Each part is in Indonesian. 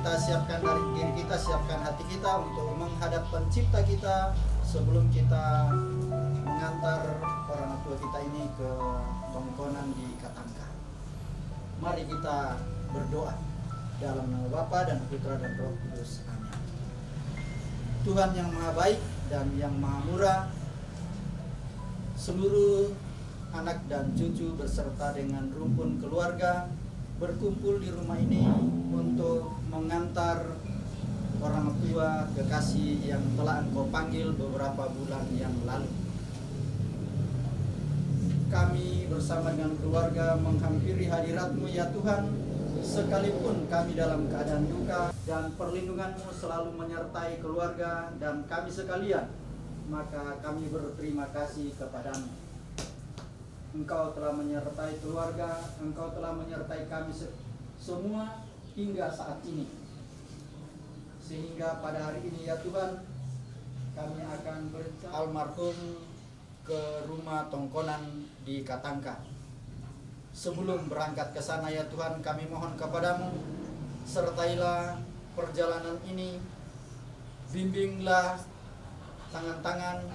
kita siapkan dari diri kita, siapkan hati kita untuk menghadap pencipta kita sebelum kita mengantar orang tua kita ini ke Tongkonan di Katangka. Mari kita berdoa dalam nama Bapa dan Putra dan Roh Kudus. Amin. Tuhan yang Maha Baik dan yang Maha Murah, seluruh anak dan cucu beserta dengan rumpun keluarga berkumpul di rumah ini untuk mengantar orang tua kekasih yang telah Engkau panggil beberapa bulan yang lalu. Kami bersama dengan keluarga menghampiri hadirat-Mu ya Tuhan, sekalipun kami dalam keadaan duka, dan perlindungan-Mu selalu menyertai keluarga dan kami sekalian, maka kami berterima kasih kepadamu. Engkau telah menyertai keluarga, Engkau telah menyertai kami semua hingga saat ini. Sehingga pada hari ini ya Tuhan, kami akan almarhum ke rumah Tongkonan di Katangka. Sebelum berangkat ke sana ya Tuhan, kami mohon kepadamu, sertailah perjalanan ini, bimbinglah tangan-tangan,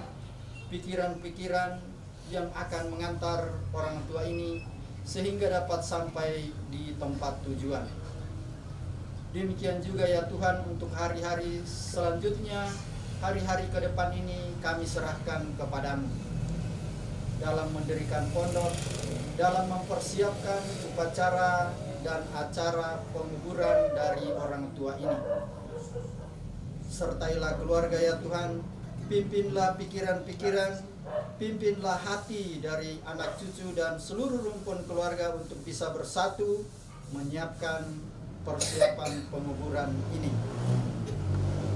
pikiran-pikiran yang akan mengantar orang tua ini sehingga dapat sampai di tempat tujuan. Demikian juga ya Tuhan, untuk hari-hari selanjutnya, hari-hari ke depan ini kami serahkan kepadamu dalam mendirikan pondok, dalam mempersiapkan upacara dan acara penguburan dari orang tua ini. Sertailah keluarga ya Tuhan, pimpinlah pikiran-pikiran, pimpinlah hati dari anak cucu dan seluruh rumpun keluarga untuk bisa bersatu menyiapkan persiapan penguburan ini.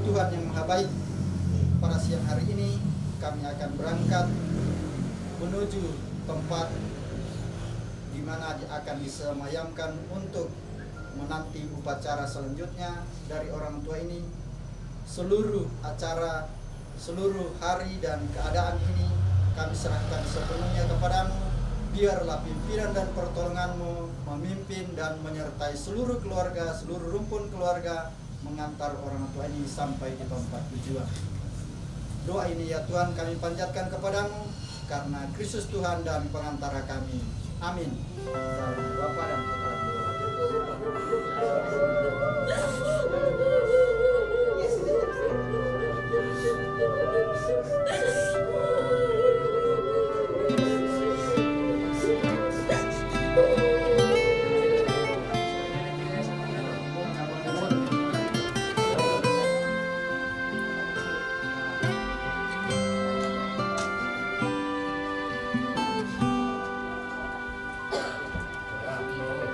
Tuhan yang Maha Baik, pada siang hari ini kami akan berangkat menuju tempat di mana akan disemayamkan untuk menanti upacara selanjutnya dari orang tua ini. Seluruh acara, seluruh hari dan keadaan ini kami serahkan sepenuhnya kepadamu. Biarlah pimpinan dan pertolonganmu memimpin dan menyertai seluruh keluarga, seluruh rumpun keluarga mengantar orang tua ini sampai di tempat tujuan. Doa ini ya Tuhan kami panjatkan kepadamu karena Kristus Tuhan dan pengantara kami. Amin. Dalam nama Bapa dan Putra dan Roh Kudus.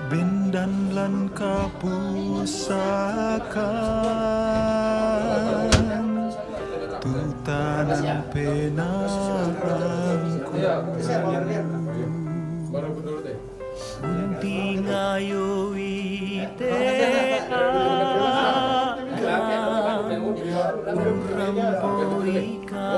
Ben lan kapusakan tutanan penarangku gunting ayo ite urampoika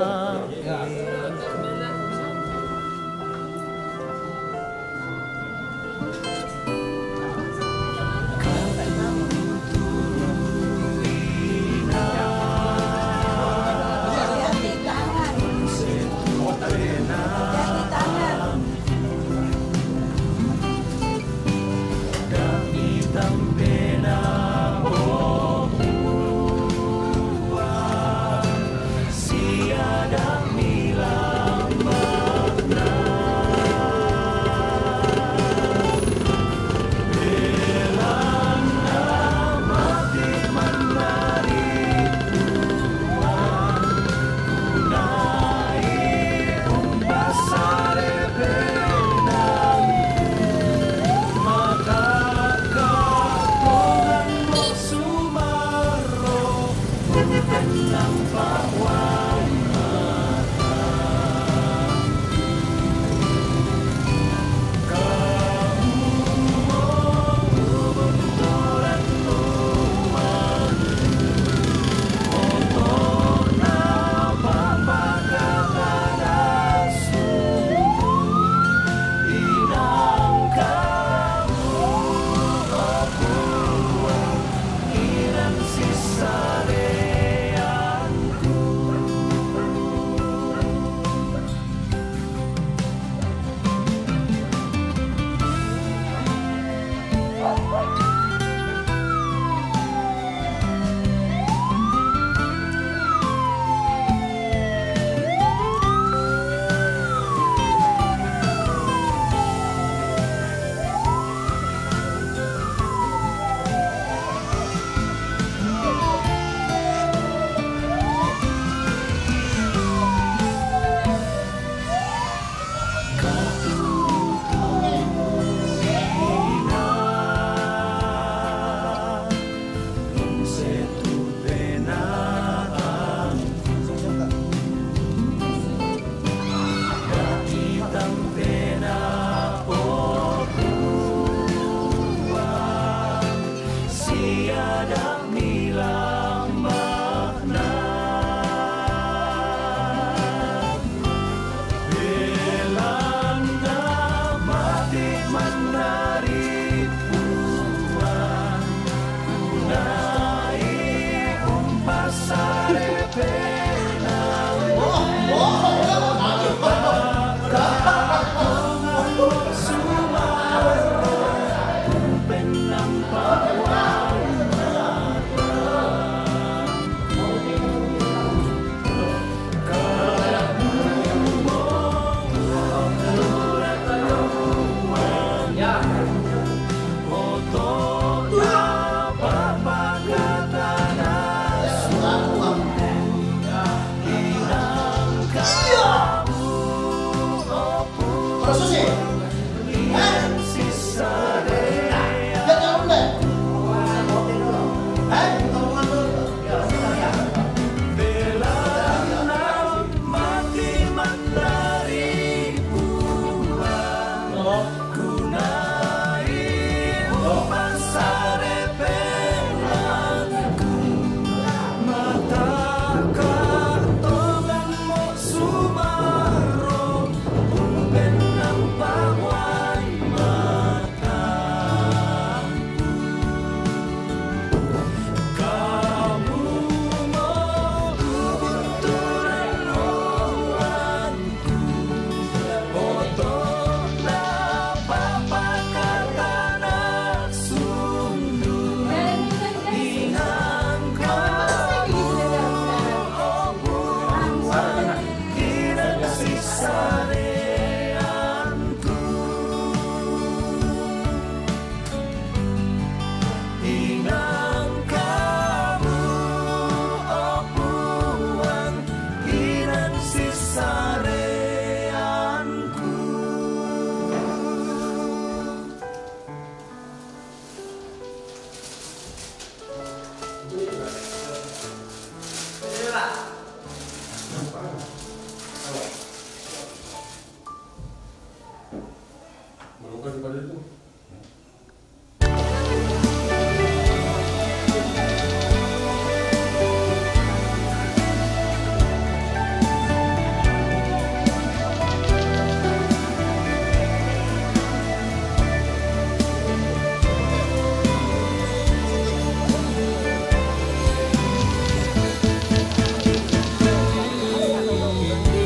Dampi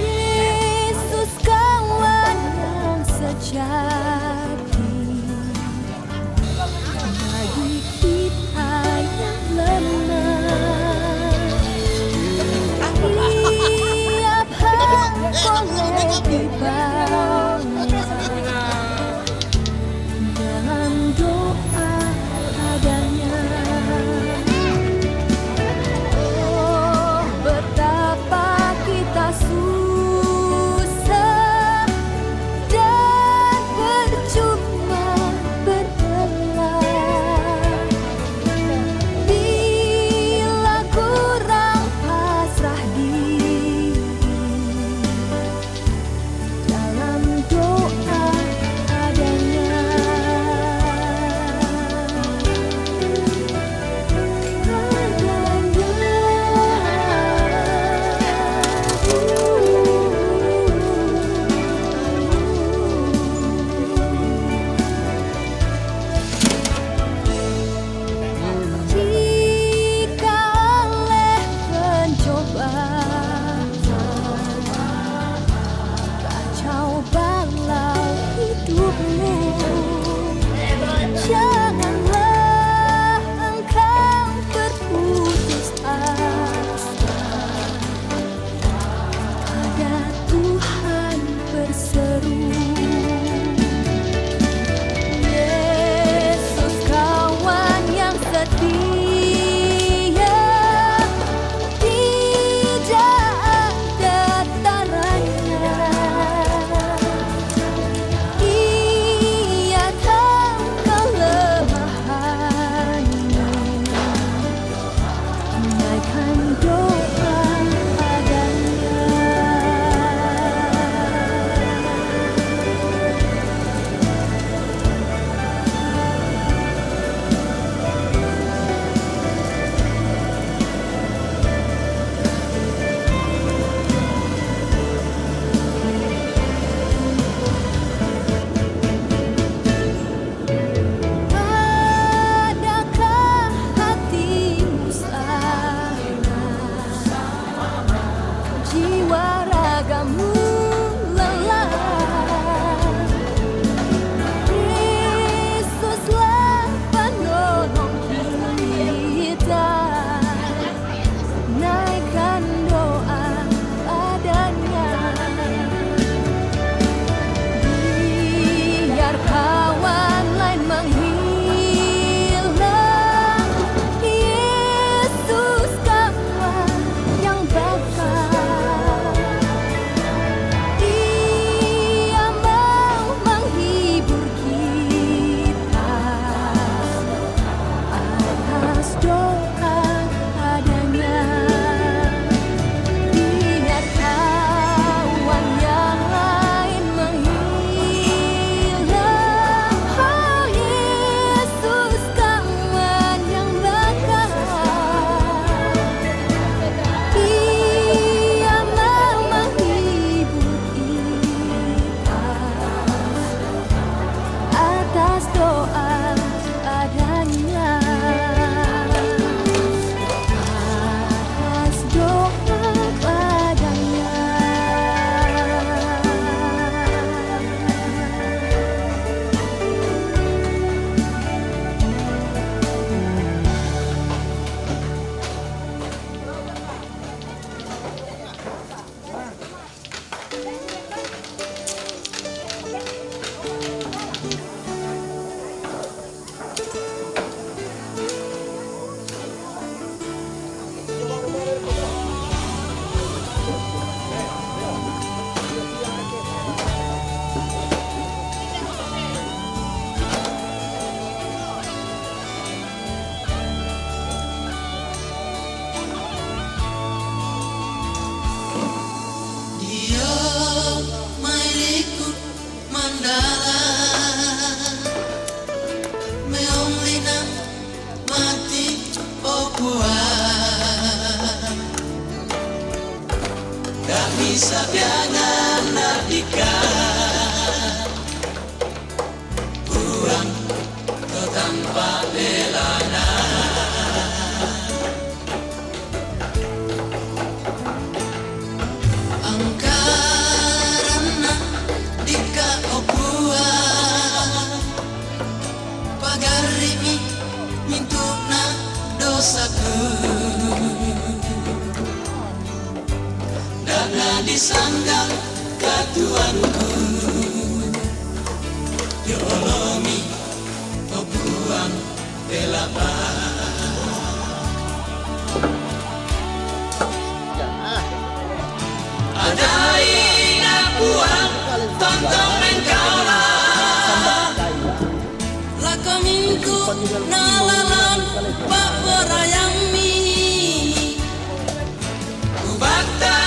Yesus kawan yang sejati. sabiangan nadika buang ke tanpa belana angkarana dika obuang pagari mintuna dosaku dana disanggang katuanku diolomi obuang belapan ada ina buang tontong engkaulah lakominku nalalan paporayami ubakta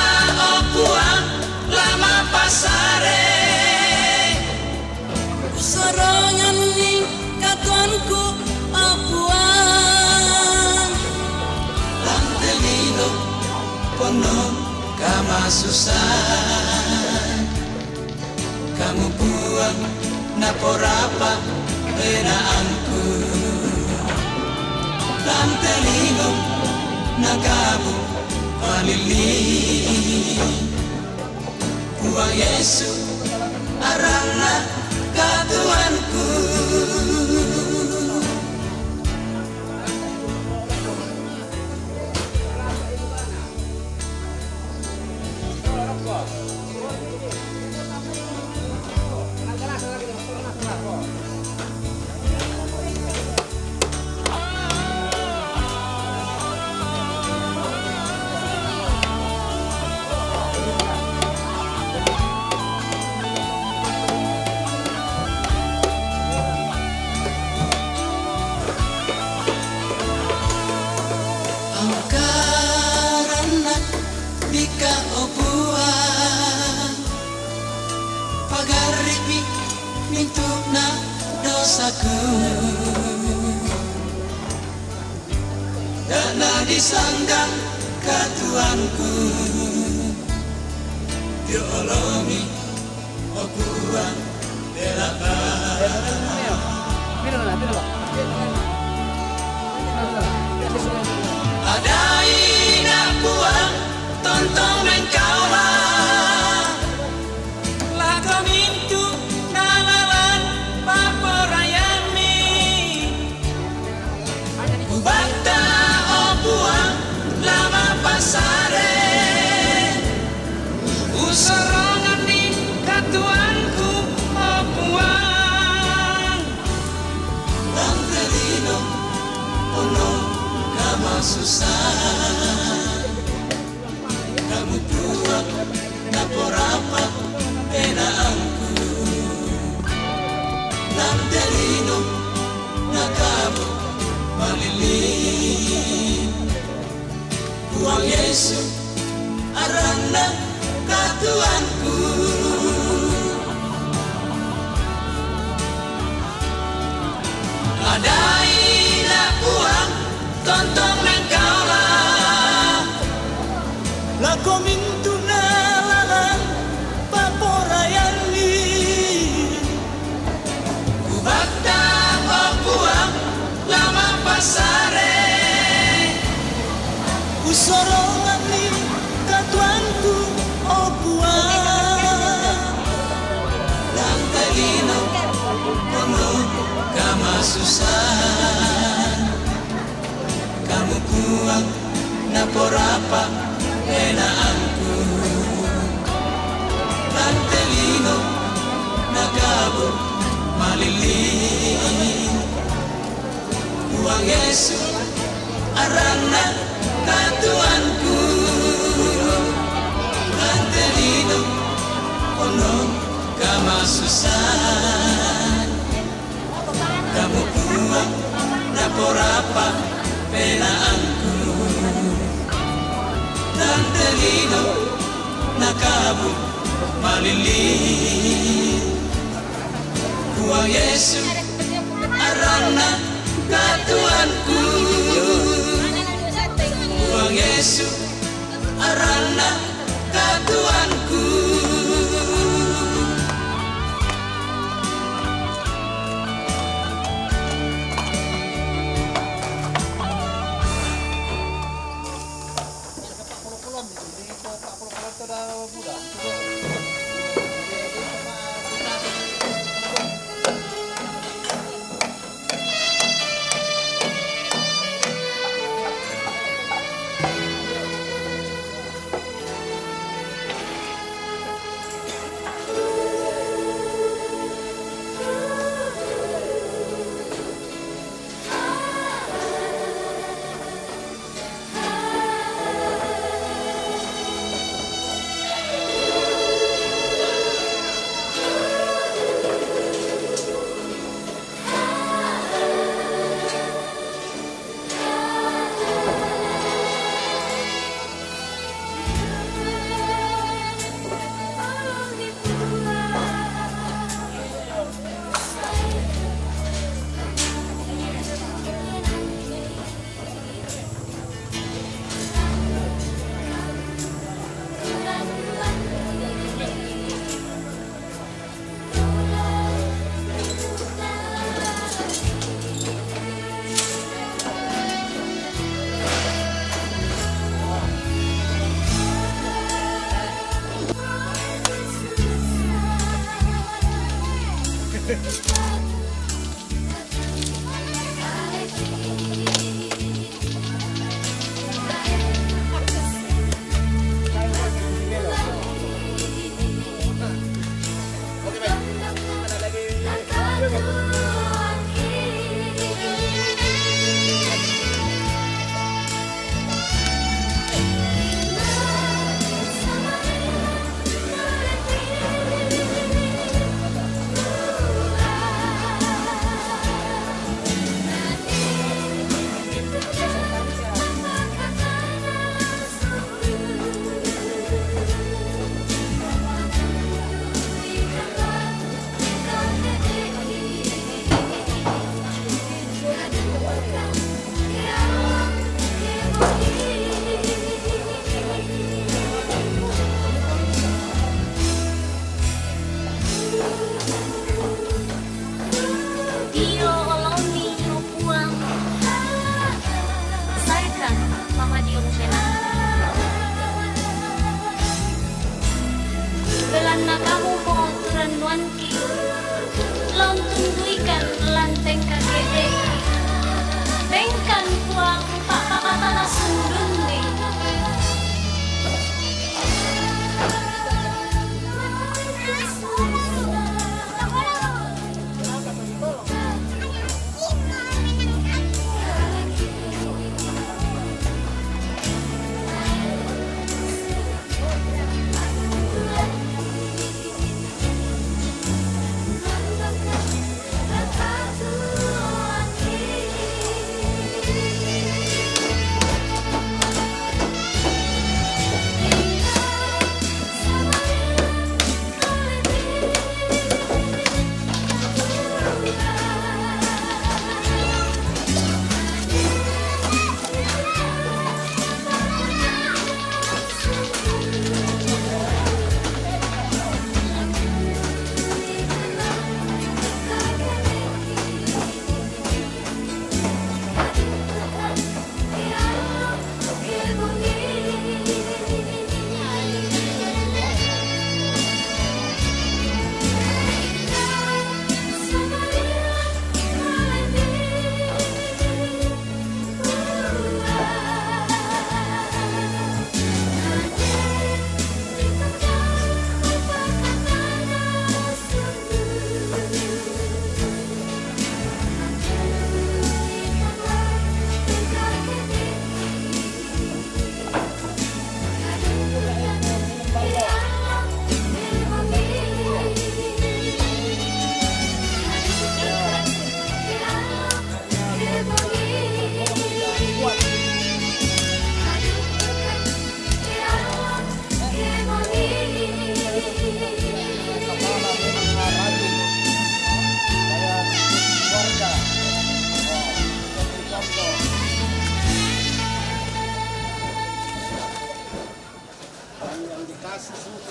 opuang lama pasare sorongan ning katuanku opuang lantelino pono kama susah kamu buang naporapa benaanku lantelino nagabu palili buang Yesu arana katuanku angkarana dika obuang pagari mintuna dosaku dana disanggang katuanku diolomi obuang belapan ada ina buang tontong engkaulah lakomintu nalalan paporayami ubakta obuang lama pasare usorongan ning katuanku obuang lantelino ono kama susah kamu buang naporapa benaanku lantelino nakabu malilin buang Yesu arana katuanku ada ina buang tontong engkaulah lakomintu nalalan paporayani ubakta obuang lama pasare usorongan ning katuanku obuang lantelino kono kama susah kamu buang naporapa benaanku lantelino nagabu malilin buang Yesu arana katuanku lantelino ono kama susah kamu buang naporapa benaanku lantelino nakabu malilin buang Yesu arana katuanku buang Yesu arana katuanku anak kamu mau turunan ki lon tunduikan lanteng kagede bengkan puang pak patana sundundi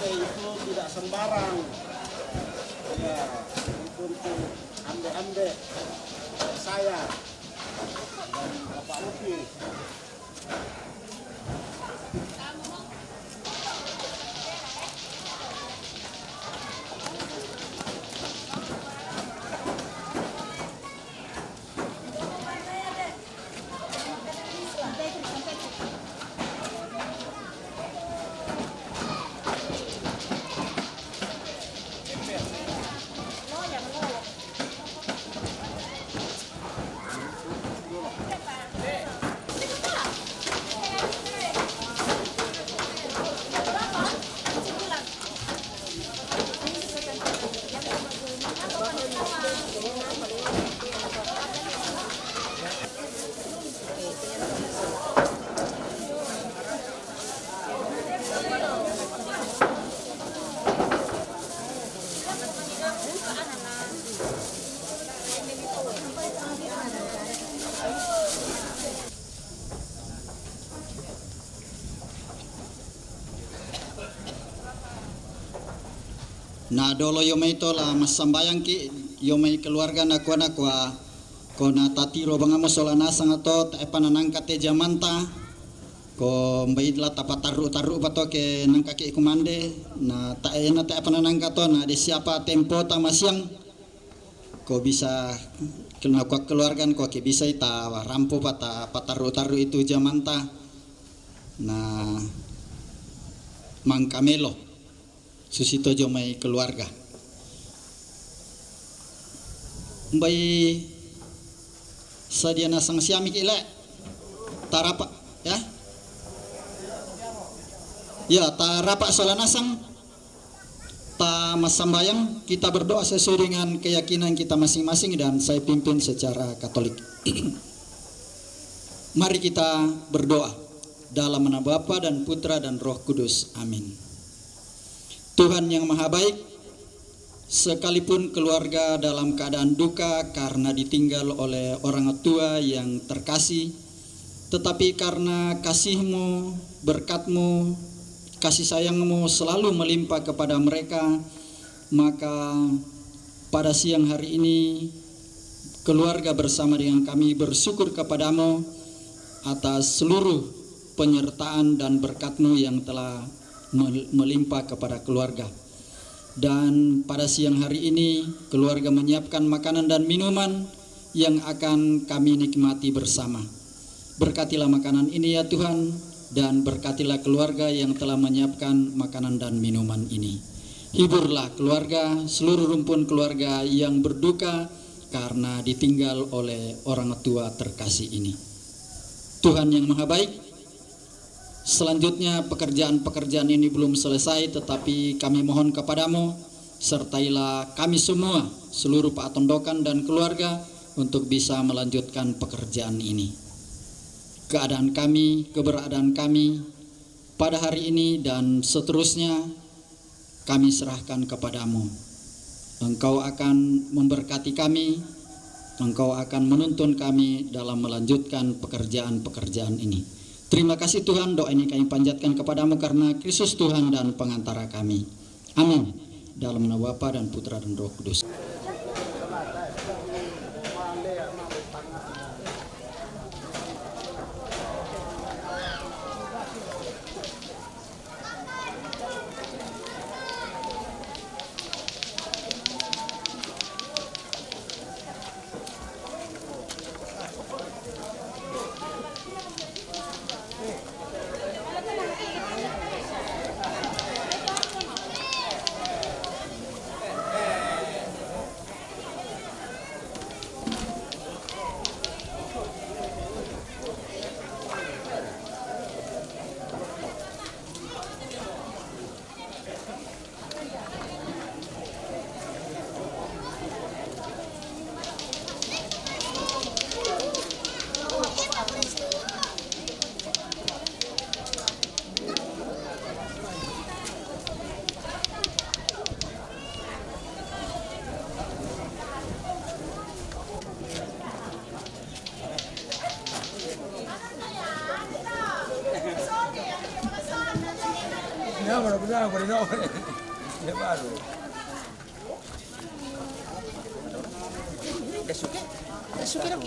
itu tidak sembarang ya, itu untuk ande-ande saya dan Bapak Luki. Na dolo yomay to la masambayang ki yomay keluarga na kwa na tatiro bangamo solana sangato ta pananang kate jamanta ko mbaidla tapataru taru pato ke nang kaki kumande na ta ena ta pananang kato na de siapa tempo ta masyang ko bisa kena kwa keluargan ko ke bisa ita rampo pata pataru taru itu jamanta na mangkamelo susito jomai keluarga mbai sadiana sang siami kile tarapa ya tarapa solanasang ta masambayang kita berdoa sesuai dengan keyakinan kita masing-masing dan saya pimpin secara Katolik. Mari kita berdoa dalam nama Bapa dan Putra dan Roh Kudus. Amin. Tuhan yang Maha Baik, sekalipun keluarga dalam keadaan duka karena ditinggal oleh orang tua yang terkasih, tetapi karena kasih-Mu, berkat-Mu, kasih sayang-Mu selalu melimpah kepada mereka, maka pada siang hari ini keluarga bersama dengan kami bersyukur kepadamu atas seluruh penyertaan dan berkat-Mu yang telah melimpah kepada keluarga. Dan pada siang hari ini keluarga menyiapkan makanan dan minuman yang akan kami nikmati bersama. Berkatilah makanan ini ya Tuhan, dan berkatilah keluarga yang telah menyiapkan makanan dan minuman ini. Hiburlah keluarga, seluruh rumpun keluarga yang berduka karena ditinggal oleh orang tua terkasih ini. Tuhan yang Maha Baik, selanjutnya pekerjaan-pekerjaan ini belum selesai, tetapi kami mohon kepadamu, sertailah kami semua, seluruh Pak Tondokan dan keluarga, untuk bisa melanjutkan pekerjaan ini. Keadaan kami, keberadaan kami pada hari ini dan seterusnya kami serahkan kepadamu. Engkau akan memberkati kami, Engkau akan menuntun kami dalam melanjutkan pekerjaan-pekerjaan ini. Terima kasih Tuhan, doa ini kami panjatkan kepadamu karena Kristus Tuhan dan pengantara kami. Amin. Dalam nama Bapa dan Putra dan Roh Kudus. Ya, bueno, pues nada, pues no. Ya baru. Desuke dong.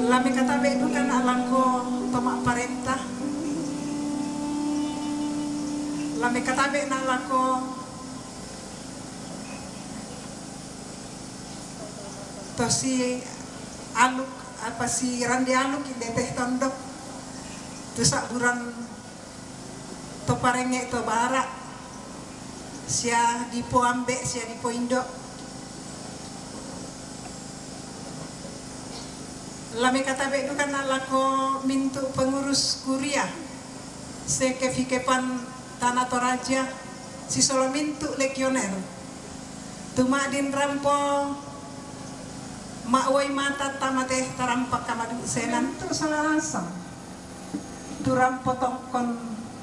Lami kata bedu kan alangko tomak parentah. Lami kata be na alangko to si aluk apa si randi aluk indeteh tondok tu sak buran to parenge to barak sia dipo ambek sia dipo indok. Lami kata bedu kan alako mintu pengurus kuliah sekefikepan Tanah Toraja si solo mintu legioner tumadin rampo makwai mata tamate tarampak kamadu senan tu salah asam tu rampo tongkon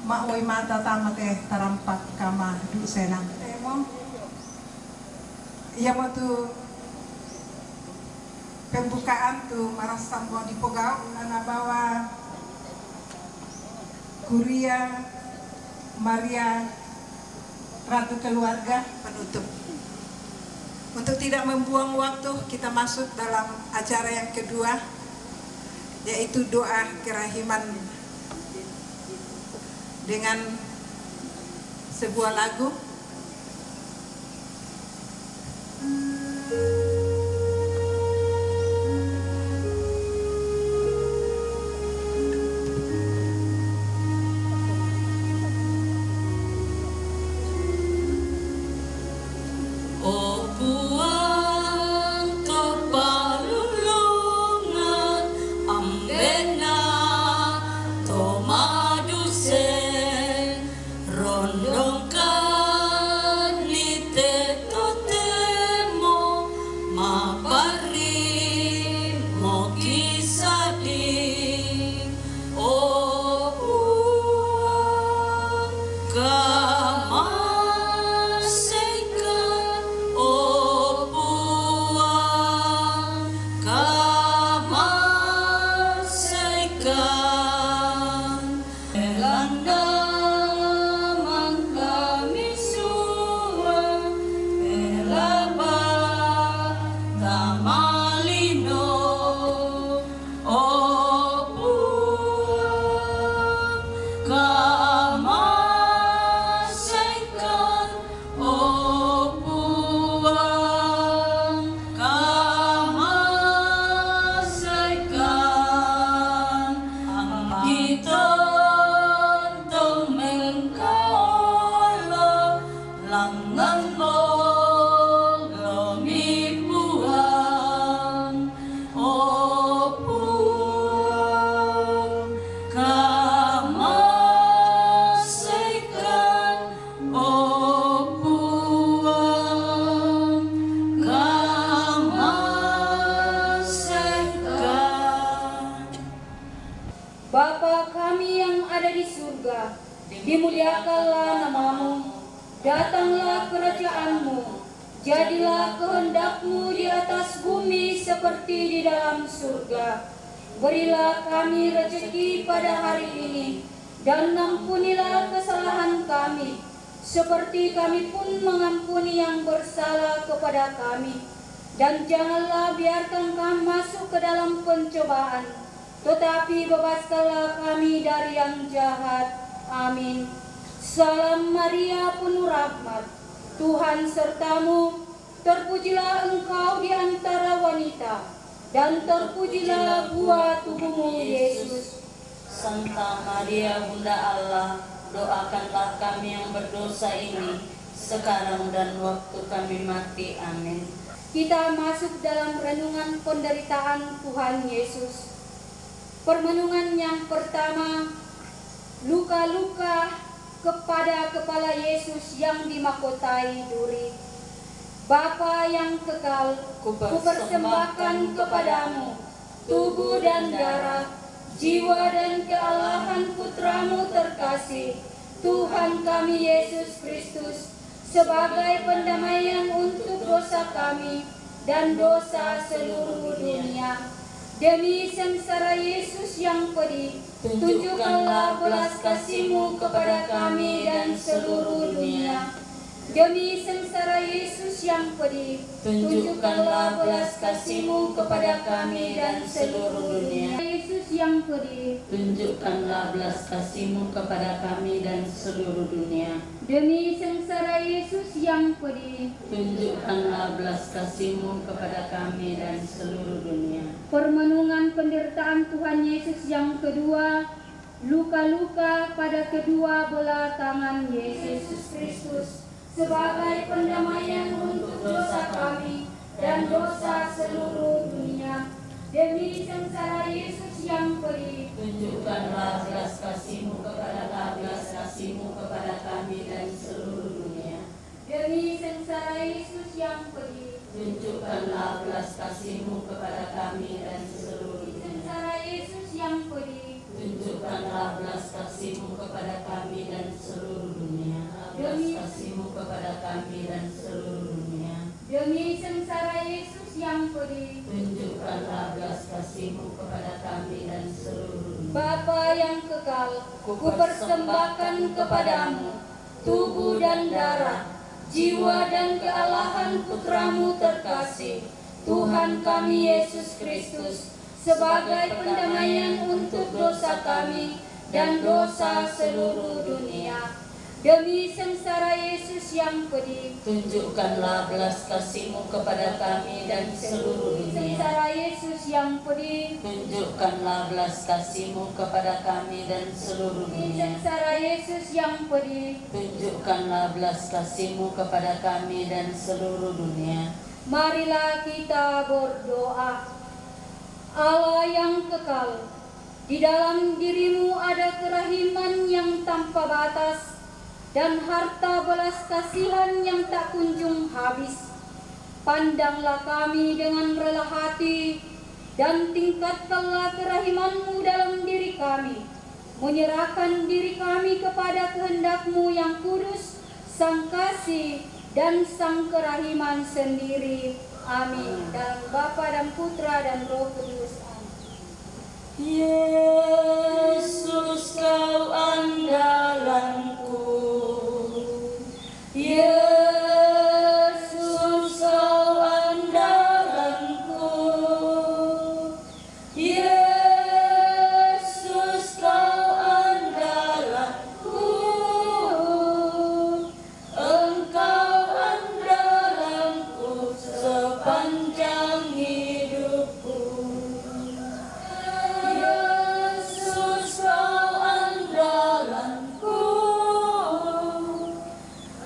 makwai mata tamate tarampak kamadu senan iya mau tu pembukaan tuh marasam di Pogau nana bawa Kuria Maria Ratu Keluarga penutup. Untuk tidak membuang waktu kita masuk dalam acara yang kedua yaitu doa kerahiman dengan sebuah lagu. Bapa kami yang ada di surga, dimuliakanlah namamu, datanglah kerajaan-Mu, jadilah kehendak-Mu di atas bumi seperti di dalam surga. Berilah kami rezeki pada hari ini, dan ampunilah kesalahan kami, seperti kami pun mengampuni yang bersalah kepada kami. Dan janganlah biarkan kami masuk ke dalam pencobaan, tetapi bebaskanlah kami dari yang jahat. Amin. Salam Maria, penuh rahmat, Tuhan sertamu, terpujilah engkau di antara wanita, dan terpujilah buah tubuhmu Yesus. Santa Maria Bunda Allah, doakanlah kami yang berdosa ini, sekarang dan waktu kami mati. Amin. Kita masuk dalam renungan penderitaan Tuhan Yesus. Permenungan yang pertama, luka-luka kepada kepala Yesus yang dimahkotai duri. Bapa yang kekal, kupersembahkan kepadamu tubuh dan darah, jiwa dan kealahan putramu terkasih, Tuhan kami Yesus Kristus, sebagai pendamaian untuk dosa kami dan dosa seluruh dunia. Demi sengsara Yesus yang pedih, tunjukkanlah belas kasih-Mu kepada kami dan seluruh dunia. Demi sengsara Yesus yang pedih, tunjukkanlah belas kasih-Mu kepada kami dan seluruh dunia. Yesus yang pedih, tunjukkanlah belas kasih-Mu kepada kami dan seluruh dunia. Demi sengsara Yesus yang pedih, tunjukkanlah belas kasih-Mu kepada kami dan seluruh dunia. Permenungan penderitaan Tuhan Yesus yang kedua, luka-luka pada kedua belah tangan Yesus Kristus sebagai pendamaian untuk dosa kami dan dosa seluruh dunia. Demi sengsara Yesus yang pedih, tunjukkanlah belas kasih-Mu kepada kami dan seluruh dunia. Demi sengsara Yesus yang pedih, tunjukkanlah belas kasih-Mu kepada kami dan seluruh dunia. Sengsara Yesus yang pedih, tunjukkanlah belas kasih-Mu kepada kami dan seluruh dunia. Belas kasih-Mu kepada kami dan seluruh dunia. Demi sengsara Yesus yang pedih, tunjukkanlah belas kasih-Mu kepada kami dan seluruh dunia. Bapa yang kekal, kupersembahkan kepadamu tubuh dan darah, jiwa dan kealahan Putra-Mu terkasih, Tuhan kami Yesus Kristus, sebagai pendamaian untuk dosa kami dan dosa seluruh dunia. Demi sengsara Yesus yang pedih, tunjukkanlah belas kasih-Mu kepada kami dan seluruh dunia. Sengsara Yesus yang pedih, tunjukkanlah belas kasih-Mu kepada kami dan seluruh dunia. Sengsara Yesus yang pedih, tunjukkanlah belas kasih-Mu kepada kami dan seluruh dunia. Marilah kita berdoa. Allah yang kekal, di dalam diri-Mu ada kerahiman yang tanpa batas dan harta belas kasihan yang tak kunjung habis. Pandanglah kami dengan rela hati dan tingkatkanlah kerahiman-Mu dalam diri kami, menyerahkan diri kami kepada kehendak-Mu yang kudus, sang kasih dan sang kerahiman sendiri. Amin. Dalam Bapa dan Putra dan Roh Kudus. Yesus, Kau andalanku. Yesus, Kau andalanku. Yesus, Kau andalanku. Engkau andalanku sepanjang hidupku. Yesus, Kau andalanku.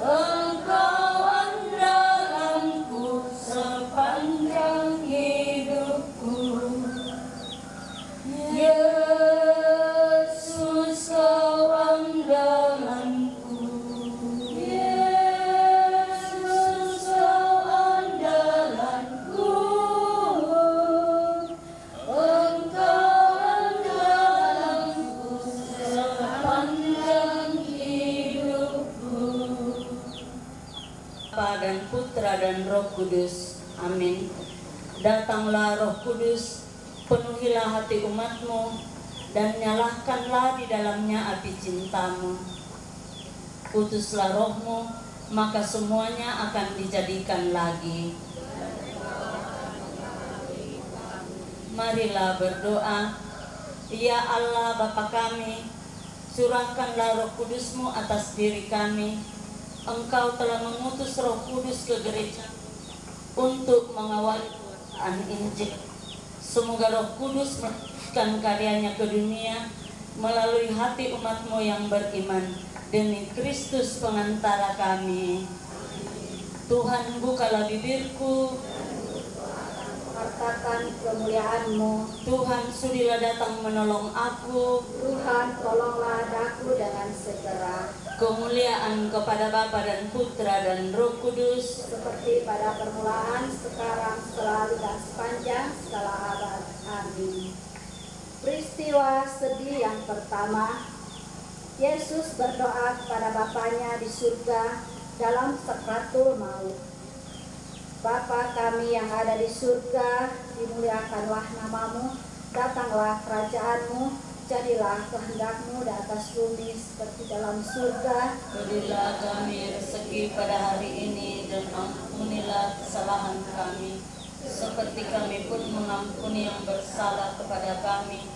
Engkau andalanku sepanjang hidupku. Yesus, Kau andalanku. Yesus, Kau andalanku. Engkau andalanku sepanjang hidupku. Bapa dan Putra dan Roh Kudus. Amin. Datanglah Roh Kudus, penuhilah hati umat-Mu, dan nyalakanlah di dalamnya api cinta-Mu. Utuslah Roh-Mu, maka semuanya akan dijadikan lagi. Marilah berdoa. Ya Allah Bapa kami, curahkanlah Roh Kudus-Mu atas diri kami. Engkau telah mengutus Roh Kudus ke gereja untuk mengawali pewartaan Injil. Semoga Roh Kudus melanjutkan karyanya ke dunia melalui hati umat-Mu yang beriman. Demi Kristus pengantara kami. Tuhan, bukalah bibirku, Katakan kemuliaan-Mu. Tuhan, sudilah datang menolong aku. Tuhan, tolonglah aku dengan segera. Kemuliaan kepada Bapa dan Putra dan Roh Kudus, Seperti pada permulaan, sekarang, selalu, dan sepanjang segala abad. Amin. Peristiwa sedih yang pertama, Yesus berdoa kepada Bapanya di surga dalam sakratul maut. Bapa kami yang ada di surga, dimuliakanlah namamu, datanglah kerajaan-Mu, jadilah kehendak-Mu di atas bumi seperti dalam surga. Berilah kami rezeki pada hari ini dan ampunilah kesalahan kami, seperti kami pun mengampuni yang bersalah kepada kami.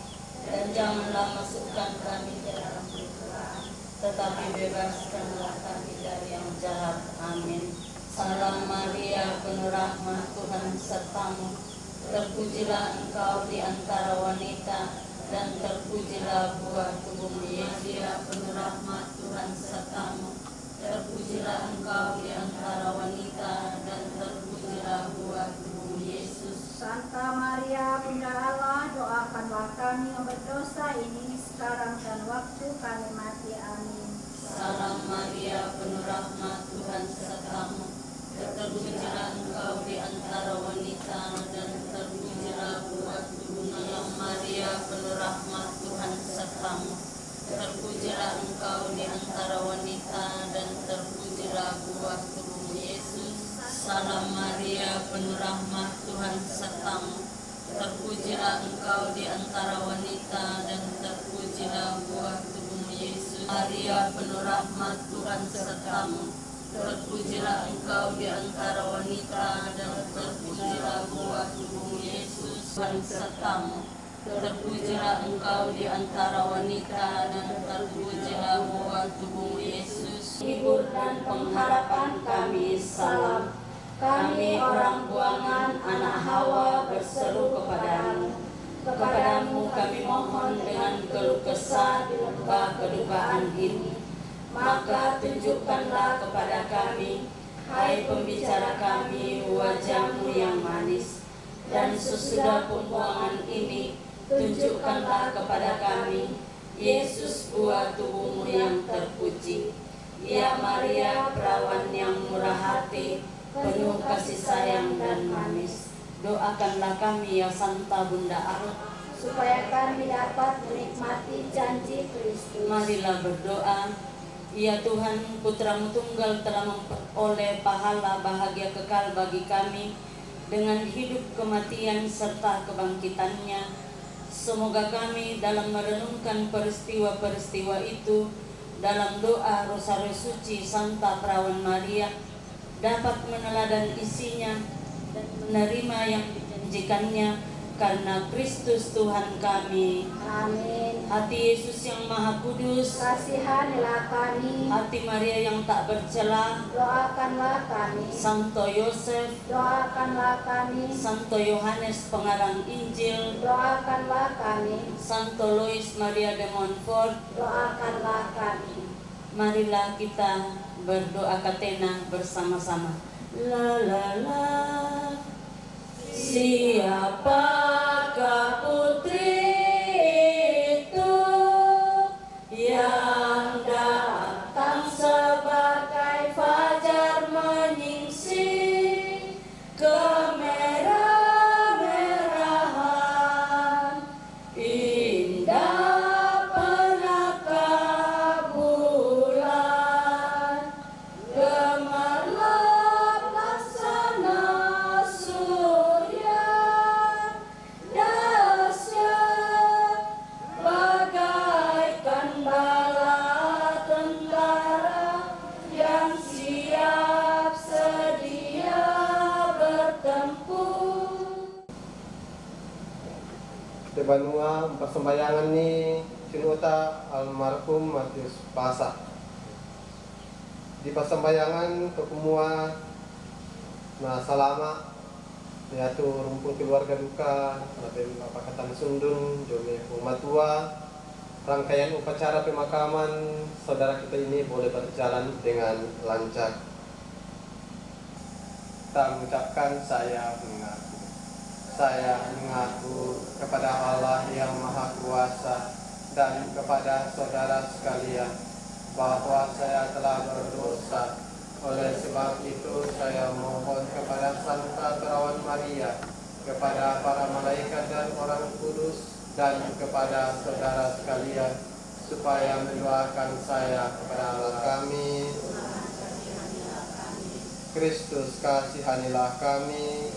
Dan janganlah masukkan kami dalam pencobaan, tetapi bebaskanlah kami dari yang jahat. Amin. Salam Maria, penuh rahmat, Tuhan sertamu. Terpujilah engkau di antara wanita, dan terpujilah buah tubuhmu Yesus. Penuh rahmat, Tuhan sertamu. Terpujilah engkau di antara wanita, dan terpujilah buah tubuhmu Yesus. Santa Maria, Bunda Allah, doakanlah kami yang berdosa ini sekarang dan waktu kami mati. Amin. Salam Maria, penuh rahmat, Tuhan sertamu. Terpujilah engkau di antara wanita, dan terpujilah buah tubuhmu yang Maria, penuh rahmat, Tuhan sertamu. Terpujilah engkau di antara wanita, dan terpujilah buah tubuhmu Yesus. Salam Maria, penuh rahmat, Tuhan sertamu. Terpujilah engkau di antara wanita, dan terpujilah buah tubuhmu Yesus. Maria, penuh rahmat, Tuhan sertamu. Terpujilah engkau di antara wanita, dan terpujilah buah tubuhmu Yesus. Tuhan sertamu. Terpujilah engkau di antara wanita, dan terpujilah buah tubuhmu Yesus. Hibur dan pengharapan kami, salam. Kami orang buangan anak Hawa berseru kepadamu. Kepadamu kami mohon dengan keluh kesah di lembah kedupaan ini. Maka tunjukkanlah kepada kami, hai pembicara kami, wajah-Mu yang manis. Dan sesudah pembuangan ini, tunjukkanlah kepada kami, Yesus buah tubuh-Mu yang terpuji. Ya Maria, perawan yang murah hati, penuh kasih sayang dan manis. Doakanlah kami ya Santa Bunda Allah, supaya kami dapat menikmati janji Kristus. Marilah berdoa. Ya Tuhan, Putra-Mu tunggal telah memperoleh pahala bahagia kekal bagi kami dengan hidup, kematian, serta kebangkitannya. Semoga kami dalam merenungkan peristiwa-peristiwa itu, dalam doa Rosario Suci Santa Perawan Maria, dapat meneladani isinya dan menerima yang dijanjikannya karena Kristus Tuhan kami. Amin. Hati Yesus yang Maha Kudus, kasihanilah kami. Hati Maria yang tak bercela, doakanlah kami. Santo Yosef, doakanlah kami. Santo Yohanes pengarang Injil, doakanlah kami. Santo Louis Maria de Montfort, doakanlah kami. Marilah kita berdoa katena bersama-sama. La la la. Siapakah putri itu yang datang sebagai fajar menyingsing kemerah-merahan, indah penakar bulan, gemerlap laksana surya, dahsyat bagaikan bala tentara yang siap sedia bertempur. Di Banua persembayangan ni Cinuta almarhum Matius Pasah. Di persembayangan kekumua nah salama yaitu rumpun keluarga duka Raden Pakatan Sundun Jome Umatua. Rangkaian upacara pemakaman saudara kita ini boleh berjalan dengan lancar. Kita mengucapkan saya mengaku kepada Allah yang Maha Kuasa dan kepada saudara sekalian bahwa saya telah berdosa. Oleh sebab itu saya mohon kepada Santa Perawan Maria, kepada para malaikat dan orang kudus, dan kepada saudara sekalian supaya mendoakan saya kepada Allah kami. Kristus kasihanilah kami.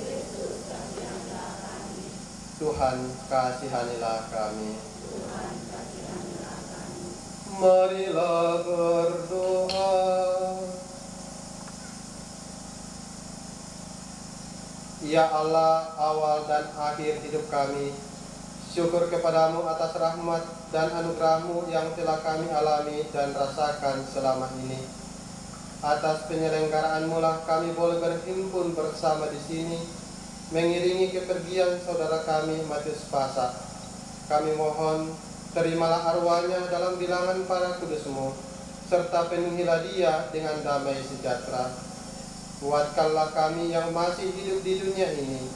Tuhan, kasihanilah kami. Marilah berdoa. Ya Allah, awal dan akhir hidup kami, syukur kepadamu atas rahmat dan anugerahmu yang telah kami alami dan rasakan selama ini. Atas penyelenggaraanmu lah kami boleh berhimpun bersama di sini, mengiringi kepergian saudara kami Matius Pasak. Kami mohon, terimalah arwahnya dalam bilangan para kudusmu, serta penuhilah dia dengan damai sejahtera. Kuatkanlah kami yang masih hidup di dunia ini,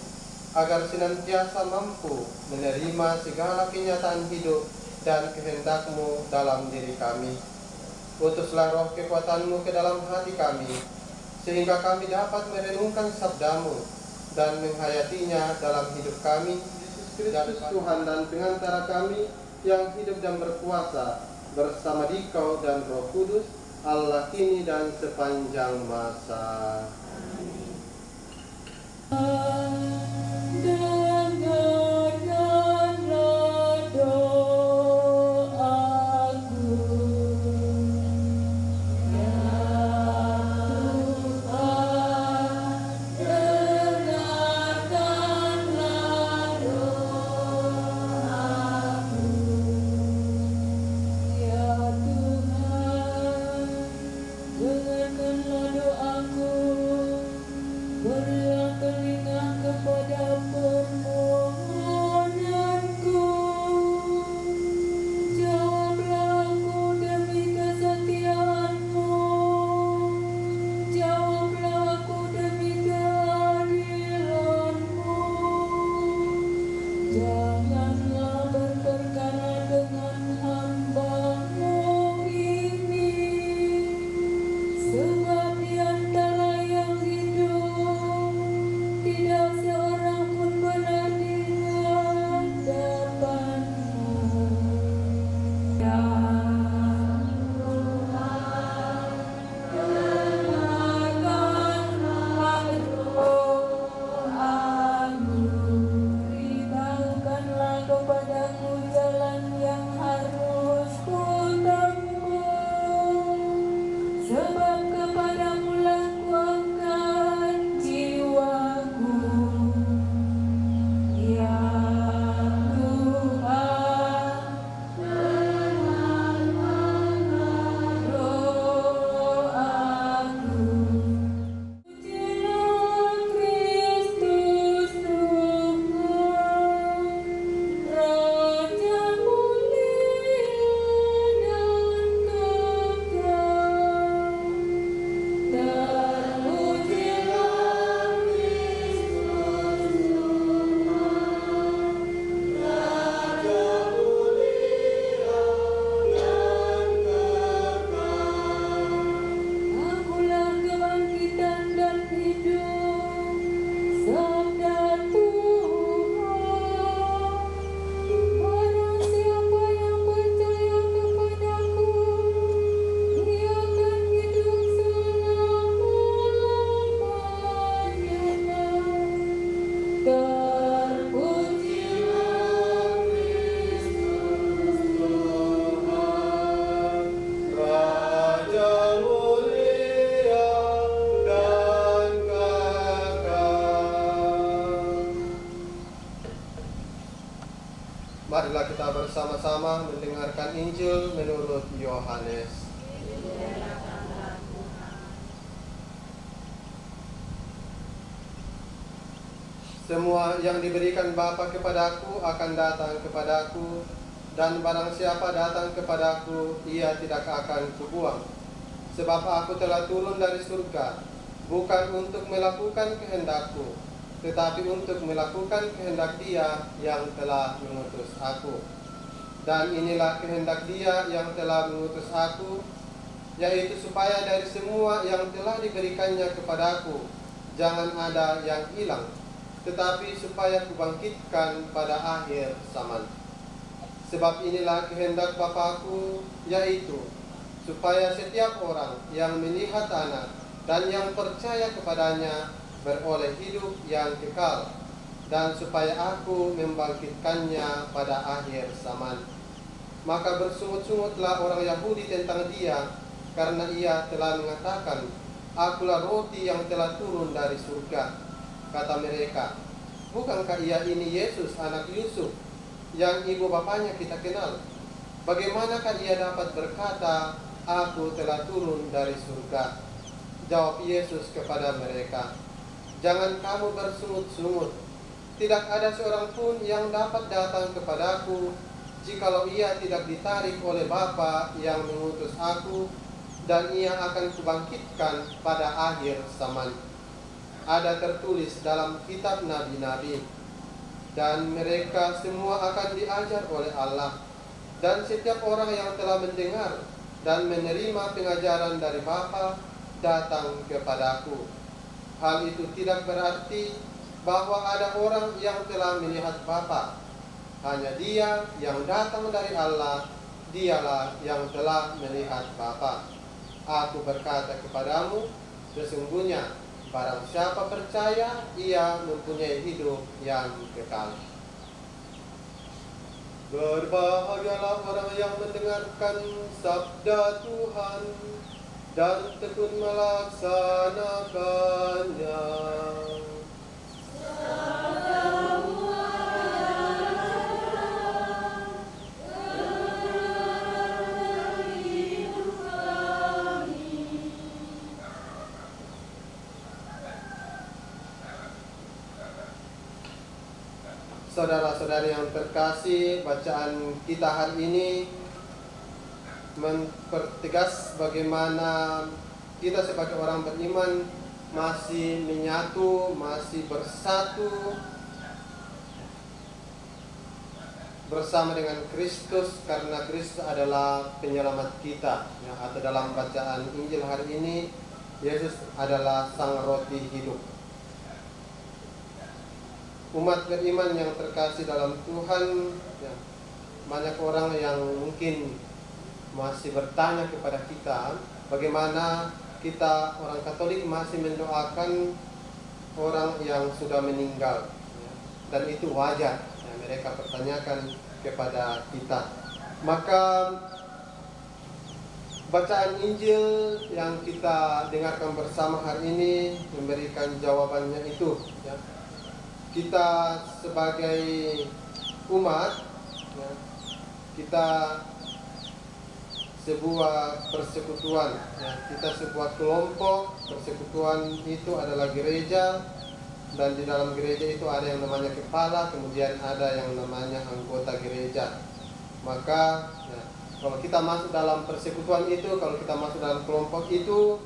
agar senantiasa mampu menerima segala kenyataan hidup dan kehendak-Mu dalam diri kami. Utuslah roh kekuatan-Mu ke dalam hati kami, sehingga kami dapat merenungkan sabda-Mu dan menghayatinya dalam hidup kami. Yesus Kristus Tuhan dan pengantara kami yang hidup dan berkuasa bersama Dikau dan Roh Kudus, Allah kini dan sepanjang masa. Dengarkanlah doaku, ya Tuhan, dengarkanlah doaku, ya Tuhan, dengarkanlah doaku, berilah telinga kepada permohonanku, jawablah aku demi kesetiaan-Mu, jawablah aku demi keadilan-Mu, janganlah berperkara dengan hamba-Mu ini, sebab di antara yang hidup tidak seorang pun berada di hadapan-Mu. Ya Tuhan, dengarkanlah doaku, beritahukanlah kepadaku jalan yang harus kutempuh, sebab kepadamu lah kuangkat jiwaku. Ya Tuhan, dengarkanlah doaku. Pujilah Kristus Tuhan, Raja mulia dan kekal. Terpujilah Kristus Tuhan, Raja mulia dan kekal. Akulah kebangkitan dan hidup, sabda Tuhan. Barang siapa yang percaya kepadaku, ia akan hidup selama-lamanya. Terpujilah Kristus Tuhan, Raja mulia dan kekal. Marilah kita bersama-sama mendengarkan Injil menurut Yohanes. Semua yang diberikan Bapa kepadaku akan datang kepadaku, dan barang siapa datang kepadaku, ia tidak akan kubuang. Sebab aku telah turun dari surga, bukan untuk melakukan kehendakku, tetapi untuk melakukan kehendak Dia yang telah mengutus aku. Dan inilah kehendak Dia yang telah mengutus aku, yaitu supaya dari semua yang telah diberikannya kepadaku, jangan ada yang hilang, tetapi supaya kubangkitkan pada akhir zaman. Sebab inilah kehendak Bapa-Ku, yaitu supaya setiap orang yang melihat Anak dan yang percaya kepadanya beroleh hidup yang kekal, dan supaya aku membangkitkannya pada akhir zaman. Maka bersungut-sungutlah orang Yahudi tentang dia, karena ia telah mengatakan, akulah roti yang telah turun dari surga. Kata mereka, bukankah ia ini Yesus anak Yusuf, yang ibu bapaknya kita kenal? Bagaimanakah ia dapat berkata, aku telah turun dari surga? Jawab Yesus kepada mereka, jangan kamu bersungut-sungut. Tidak ada seorang pun yang dapat datang kepadaku jikalau ia tidak ditarik oleh Bapa yang mengutus aku, dan ia akan kubangkitkan pada akhir zaman. Ada tertulis dalam kitab nabi-nabi, dan mereka semua akan diajar oleh Allah. Dan setiap orang yang telah mendengar dan menerima pengajaran dari Bapa datang kepadaku. Hal itu tidak berarti bahwa ada orang yang telah melihat Bapa. Hanya Dia yang datang dari Allah, Dialah yang telah melihat Bapa. Aku berkata kepadamu, sesungguhnya barang siapa percaya, ia mempunyai hidup yang kekal. Berbahagialah orang yang mendengarkan sabda Tuhan dan tekun melaksanakannya. Saudara-saudari yang terkasih, bacaan kita hari ini mempertegas bagaimana kita sebagai orang beriman masih menyatu, masih bersatu bersama dengan Kristus, karena Kristus adalah penyelamat kita. Atau dalam bacaan Injil hari ini, Yesus adalah sang roti hidup. Umat beriman yang terkasih dalam Tuhan, banyak orang yang mungkin masih bertanya kepada kita, bagaimana kita orang Katolik masih mendoakan orang yang sudah meninggal, dan itu wajar. Mereka pertanyakan kepada kita. Maka bacaan Injil yang kita dengarkan bersama hari ini memberikan jawabannya itu. Kita sebagai umat, kita sebuah persekutuan, kita sebuah kelompok. Persekutuan itu adalah gereja, dan di dalam gereja itu ada yang namanya kepala, kemudian ada yang namanya anggota gereja. Maka kalau kita masuk dalam persekutuan itu, kalau kita masuk dalam kelompok itu,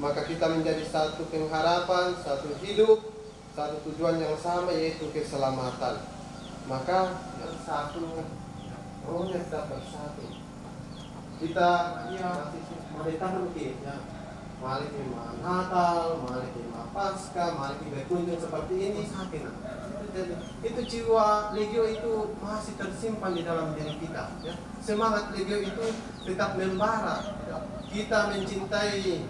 maka kita menjadi satu pengharapan, satu hidup, satu tujuan yang sama, yaitu keselamatan. Maka bersatu, rohnya kita bersatu. Kita mari taruki, mari terima Natal, mari terima Paskah, mari berkunjung seperti ini. Itu jiwa legio itu masih tersimpan di dalam diri kita. Semangat legio itu tetap membara. Kita mencintai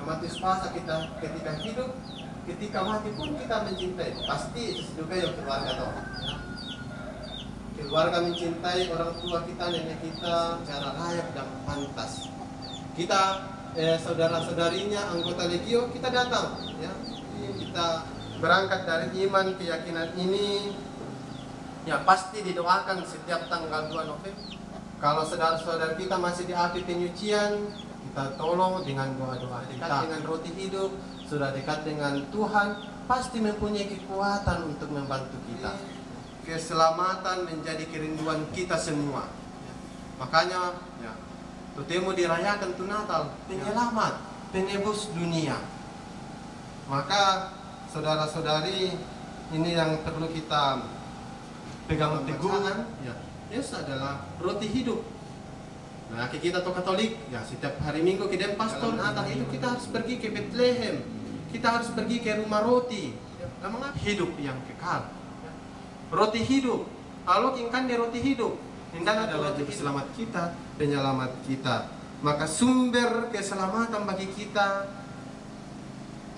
Matius Pasa kita ketika hidup. Ketika mati pun kita mencintai, pasti juga yang keluarga toh. Keluarga mencintai orang tua kita, nenek kita secara layak dan pantas. Kita saudara-saudarinya, anggota legio, kita datang, kita berangkat dari iman, keyakinan ini, pasti didoakan setiap tanggal 2 November. Kalau saudara-saudara kita masih di api penyucian, kita tolong dengan doa-doa. Dekat dengan roti hidup, sudah dekat dengan Tuhan, pasti mempunyai kekuatan untuk membantu kita. Keselamatan menjadi kerinduan kita semua. Makanya Tutemu dirayakan tuh Natal, penyelamat, penebus dunia. Maka saudara-saudari, ini yang perlu kita pegang teguh. Yesus adalah roti hidup. Nah, kita tuh Katolik, setiap hari Minggu kita pastor Natal itu kita harus pergi ke Bethlehem. Kita harus pergi ke rumah roti. Hidup yang kekal. Roti hidup. Kalau ingkan di roti hidup, Indan adalah juru selamat kita, penyelamat kita. Maka sumber keselamatan bagi kita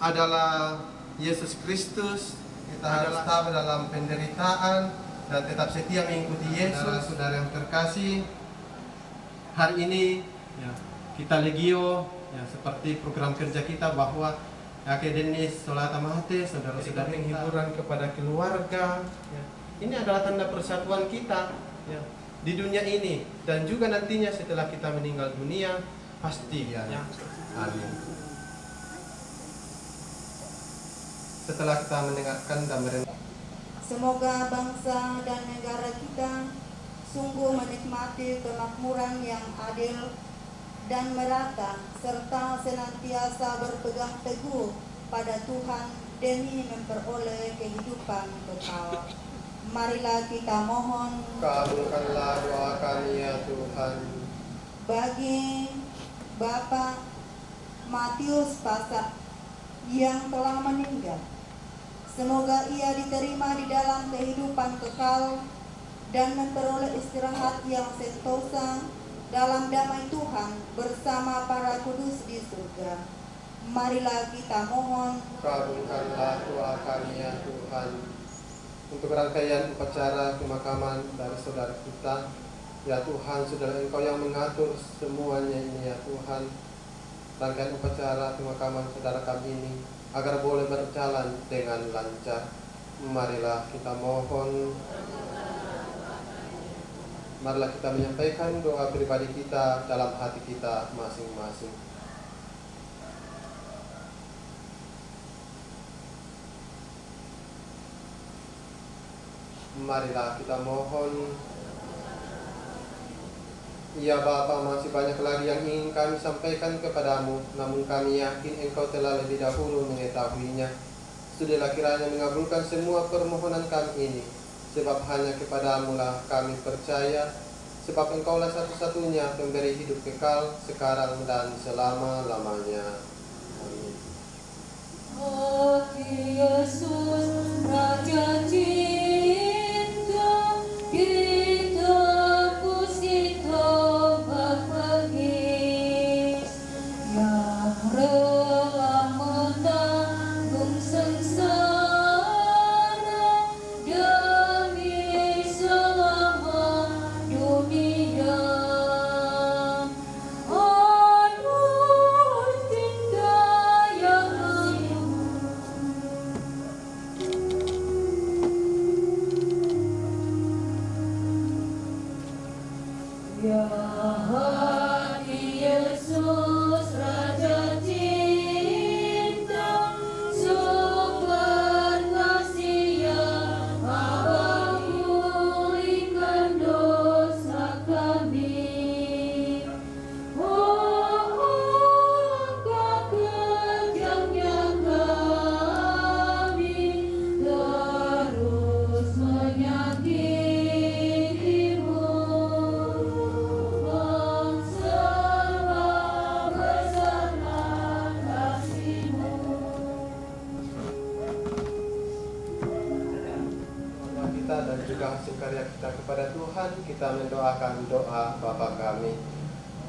adalah Yesus Kristus, kita harus tabah dalam penderitaan dan tetap setia mengikuti Yesus. Saudara yang terkasih, hari ini ya, kita Legio ya, seperti program kerja kita bahwa Denis Sholat Amate, saudara-saudara yang hiburan kepada keluarga ya. Ini adalah tanda persatuan kita ya, di dunia ini dan juga nantinya setelah kita meninggal dunia pasti ya. Amin. Setelah kita mendengarkan dan merenungkan, semoga bangsa dan negara kita sungguh menikmati kemakmuran yang adil dan merata serta senantiasa berpegang teguh pada Tuhan demi memperoleh kehidupan kekal. Marilah kita mohon, kabulkanlah doa kami ya Tuhan. Bagi Bapak Matius Pasak yang telah meninggal, semoga ia diterima di dalam kehidupan kekal dan memperoleh istirahat yang sentosa dalam damai Tuhan bersama para kudus di surga. Marilah kita mohon, kabulkanlah doa kami ya Tuhan. Untuk rangkaian upacara pemakaman dari saudara kita, ya Tuhan, saudara Engkau yang mengatur semuanya ini ya Tuhan. Rangkaian upacara pemakaman saudara kami ini agar boleh berjalan dengan lancar. Marilah kita mohon, marilah kita menyampaikan doa pribadi kita dalam hati kita masing-masing. Marilah kita mohon, ya Bapa, masih banyak lagi yang ingin kami sampaikan kepadamu, namun kami yakin Engkau telah lebih dahulu mengetahuinya. Sudahlah kiranya mengabulkan semua permohonan kami ini, sebab hanya kepadamu lah kami percaya, sebab Engkaulah satu-satunya pemberi hidup kekal sekarang dan selama-lamanya. Amin. Hati Yesus, Raja Cinta, kita puji tobat bangkit, yang rela menanggung sengsara demi selamat dunia. Anugerah cinta yang ya hati Yesus, Raja Cinta, sumber kasih yang abadi, pulihkan dosa kami. Oh, angkat kejamnya kami, terus menyakitimu. Kita dan juga hasil karya kita kepada Tuhan, kita mendoakan doa Bapa kami.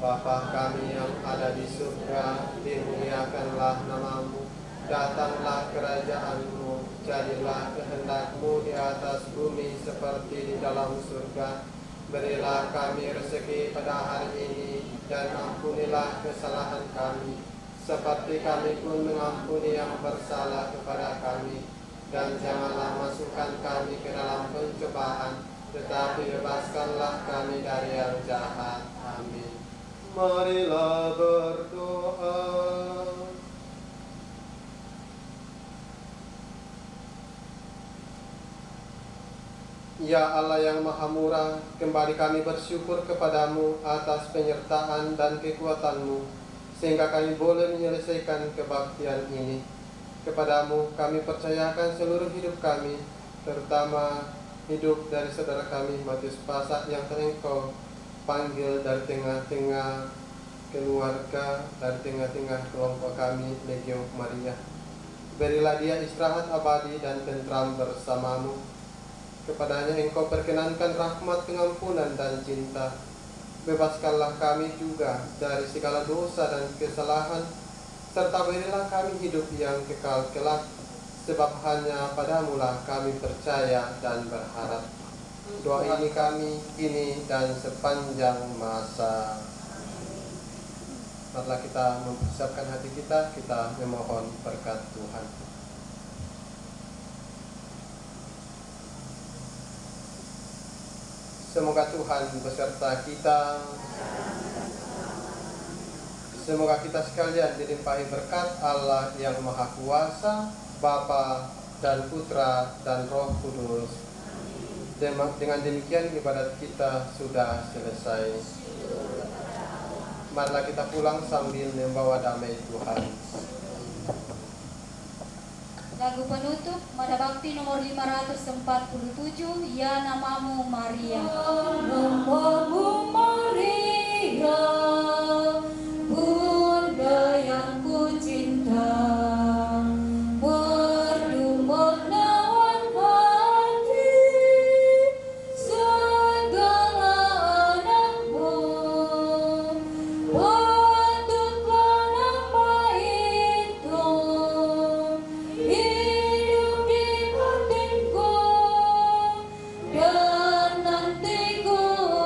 Bapa kami yang ada di surga, dimuliakanlah namamu, datanglah kerajaanmu, jadilah kehendakmu di atas bumi seperti di dalam surga. Berilah kami rezeki pada hari ini, dan ampunilah kesalahan kami, seperti kami pun mengampuni yang bersalah kepada kami. Dan janganlah masukkan kami ke dalam pencobaan, tetapi bebaskanlah kami dari yang jahat. Amin. Marilah berdoa. Ya Allah yang Maha Murah, kembali kami bersyukur kepadamu atas penyertaan dan kekuatanmu, sehingga kami boleh menyelesaikan kebaktian ini. Kepadamu kami percayakan seluruh hidup kami, terutama hidup dari saudara kami Matius Pasak yang telah Engkau panggil dari tengah-tengah keluarga, dari tengah-tengah kelompok kami Legio Maria. Berilah dia istirahat abadi dan tentram bersamamu. Kepadanya Engkau perkenankan rahmat, pengampunan dan cinta. Bebaskanlah kami juga dari segala dosa dan kesalahan, serta berilah kami hidup yang kekal kelak, sebab hanya padamulah kami percaya dan berharap. Doa ini kami kini dan sepanjang masa. Marilah kita mempersiapkan hati kita, kita memohon berkat Tuhan. Semoga Tuhan beserta kita. Semoga kita sekalian dilimpahi berkat Allah yang Maha Kuasa, Bapa dan Putra dan Roh Kudus. Dengan demikian ibadat kita sudah selesai. Marilah kita pulang sambil membawa damai Tuhan. Lagu penutup Mada Bakti nomor 547, Ya Namamu Maria. Namamu Maria, Bunda yang ku cinta, merdu menawan hati segala anakmu. Patutlah nama itu hidup di batinku, dan nanti ku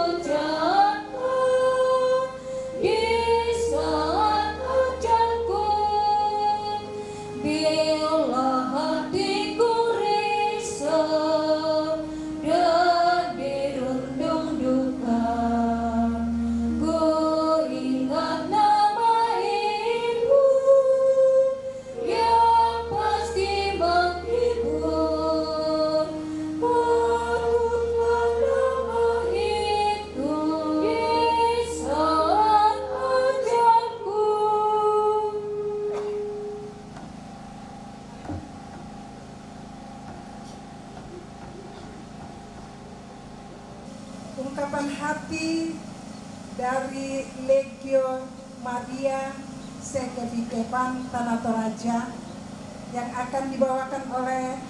ucapkan di saat ajalku. Bila hatiku risau dan dirundung duka, ku ingat nama Ibu yang pasti menghibur. Patutlah nama itu di saat ajalku. Ungkapan hati dari Legio Maria Sekevikepan Tanah Toraja yang akan dibawakan oleh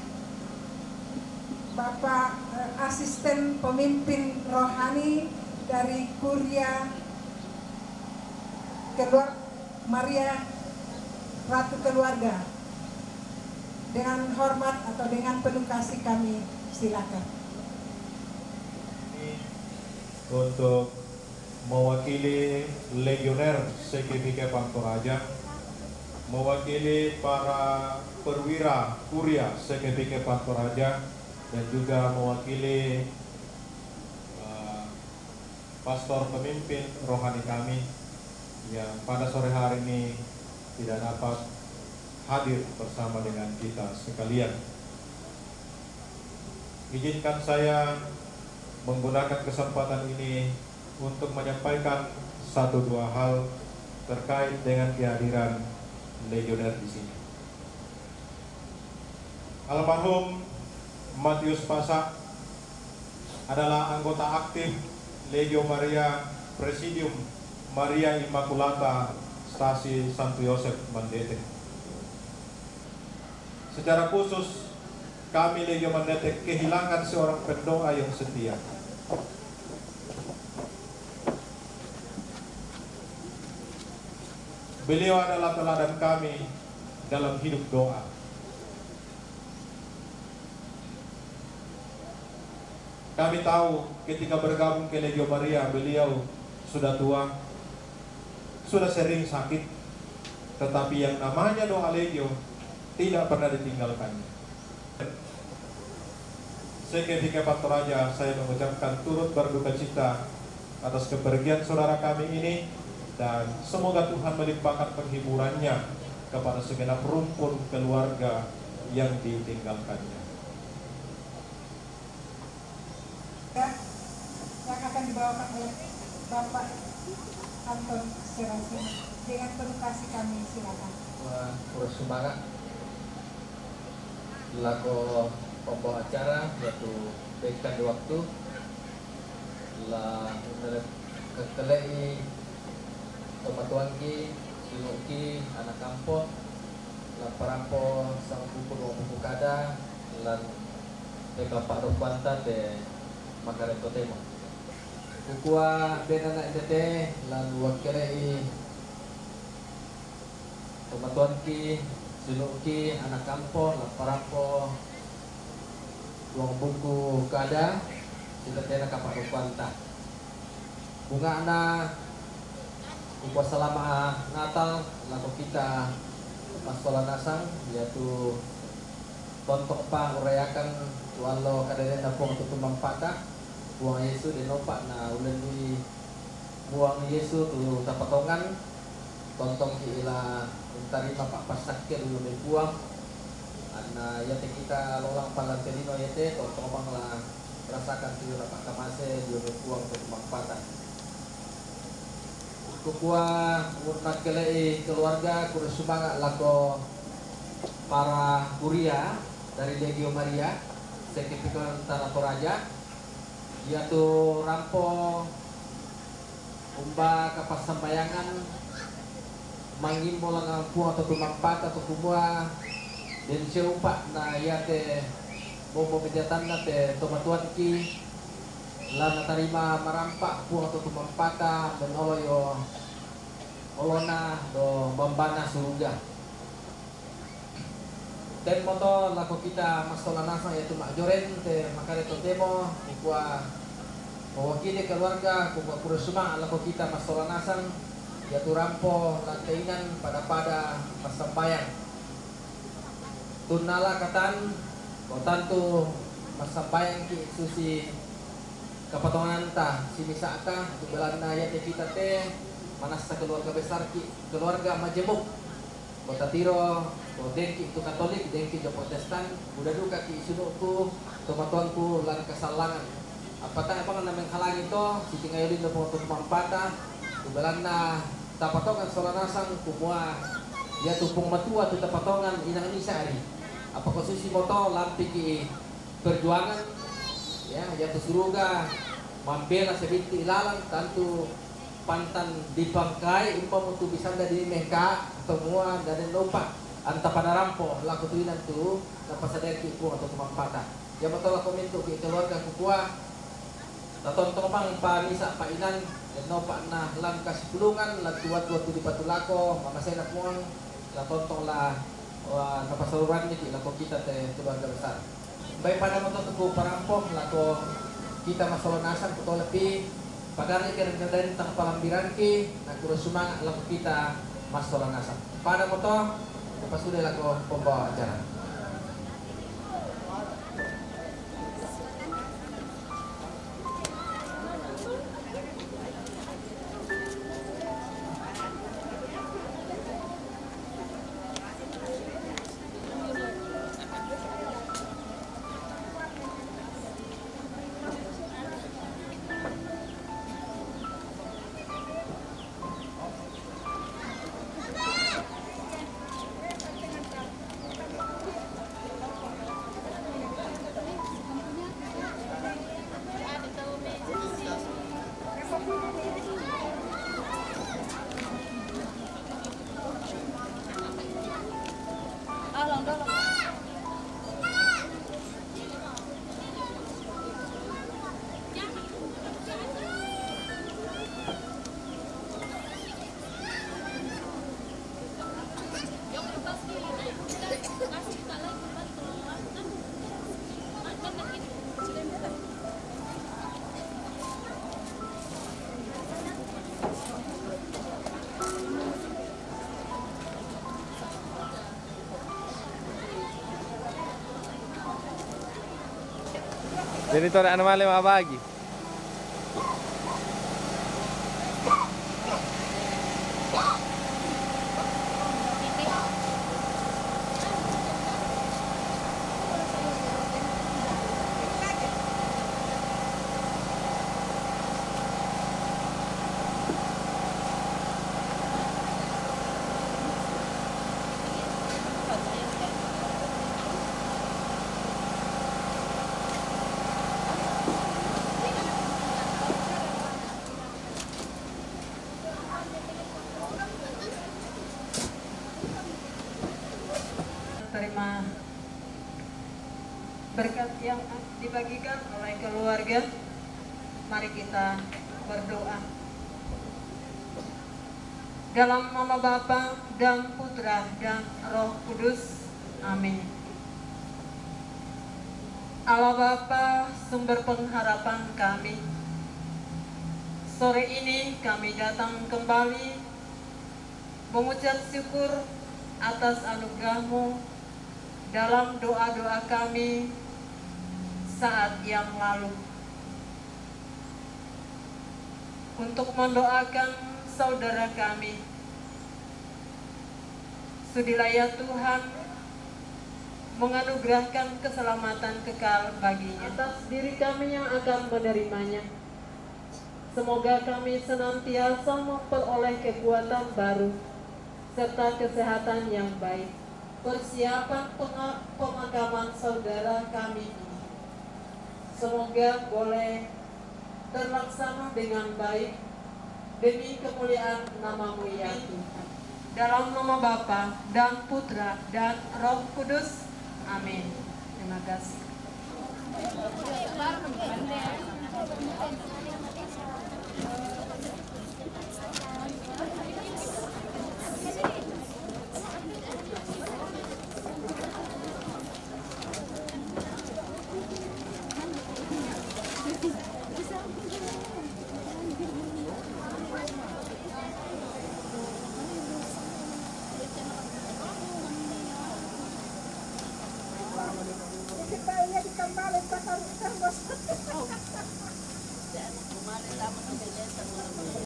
Bapak Asisten Pemimpin Rohani dari Kuria Maria Ratu Keluarga. Dengan hormat atau dengan penuh kasih kami silakan. Untuk mewakili legioner Sekevikepan Toraja, mewakili para perwira Kuria Sekevikepan Toraja, dan juga mewakili pastor pemimpin rohani kami yang pada sore hari ini tidak dapat hadir bersama dengan kita sekalian. Izinkan saya menggunakan kesempatan ini untuk menyampaikan satu dua hal terkait dengan kehadiran legioner di sini. Almarhum Matius Pasak adalah anggota aktif Legio Maria Presidium Maria Immaculata Stasi Santo Yosef Mandete. Secara khusus kami Legio Mandete kehilangan seorang pendoa yang setia. Beliau adalah teladan kami dalam hidup doa. Kami tahu ketika bergabung ke Legio Maria, beliau sudah tua, sudah sering sakit, tetapi yang namanya doa Legio tidak pernah ditinggalkannya. Sekevikepan Toraja, saya mengucapkan turut berduka cita atas kepergian saudara kami ini, dan semoga Tuhan melimpahkan penghiburannya kepada segenap rumpun keluarga yang ditinggalkannya. Yang akan dibawakan oleh Bapak Anton Serasi. Dengan penuh kasih kami silakan. Wah, kurang semangat. Laku pembawa acara yaitu berikan di waktu lah kekelai Tomatuanki, Sinuki, anak kampung, lan parampo sang buku dua buku kada, lan Pak Rupanta de Makareto Temo. Kukua dengan anak dede, lan wakilai Tomatuanki, Sinuki anak kampung laparampo Tuang buku kada kita tena kapak rukwanta bunga anak upah selama Natal lalu kita pas sekolah nasang yaitu tontok pa urayakan walau kadang napong tutumbang patah buang Yesus di nopak na ulen di buang Yesus tu tapatongan tontong ila untari papak pasakir dulu buang ana yate kita lolang palantelino yate tontong bangla rasakan tu dapat kamase dulu buang tutumbang patah kukua urnak kelei keluarga kurus semangat lako para kuria dari Legio Maria Sekipikon Tanah Toraja yaitu rampo umba kapas sambayangan mangimbo lang puang atau tumangpat atau kumua dan siupa na yate bobo mediatan na te tomatuan ki lana tarima marampak puang atau tumampata dan oloyo olona do bambana surga dan moto lako kita masola nasa yaitu makjoren te makareto demo ikwa mewakili keluarga kumpa kurusuma lako kita masola nasan yaitu rampo lantainan pada pasambayan tunala katan kotantu pasambayan ki susi kapatongan ta simisaka tubelan na yate kita te manasa keluarga besar ki keluarga majemuk kota tiro ko dengki itu Katolik dengki jo Protestan udah duka ki isunuku tomatuanku lan kasalangan apatah apa namang halang itu siti ngayolin do potong pampata tubelan na tapatongan solanasang kumua ya tupung matua tu tapatongan inang nisari apa khususi moto lampi ki perjuangan ya jatuh suruga membela sebinti ilalang tentu pantan dipangkai impam untuk bisa dari mereka semua dari lompat anta pada rampo laku tuinan tu dapat sadar kipu atau tumang patah ya betul aku minta ke keluarga kukua tonton bang pa misa pa inan nopak nah lang kasih pulungan lang tuat tu di batu lako mama saya nak muang la tonton lah dapat saluran ni lako kita teh keluarga besar baik pada motor tuku parampok lako kita masalah nasan betul lebih padahal ikan dari tentang palambiran ki nak kurus semangat lako kita masalah nasan pada motor lepas sudah lako pembawa acara Jadi tu ada animal yang apa lagi? Terima berkat yang dibagikan oleh keluarga. Mari kita berdoa. Dalam nama Bapa dan Putra dan Roh Kudus. Amin. Allah Bapa, sumber pengharapan kami, sore ini kami datang kembali mengucap syukur atas anugerah-Mu dalam doa-doa kami saat yang lalu. Untuk mendoakan saudara kami, sudilah ya Tuhan menganugerahkan keselamatan kekal baginya atas diri kami yang akan menerimanya. Semoga kami senantiasa memperoleh kekuatan baru serta kesehatan yang baik. Persiapan pemakaman saudara kami ini semoga boleh terlaksana dengan baik demi kemuliaan nama-Mu ya Tuhan. Dalam nama Bapa dan Putra dan Roh Kudus. Amin. Terima kasih.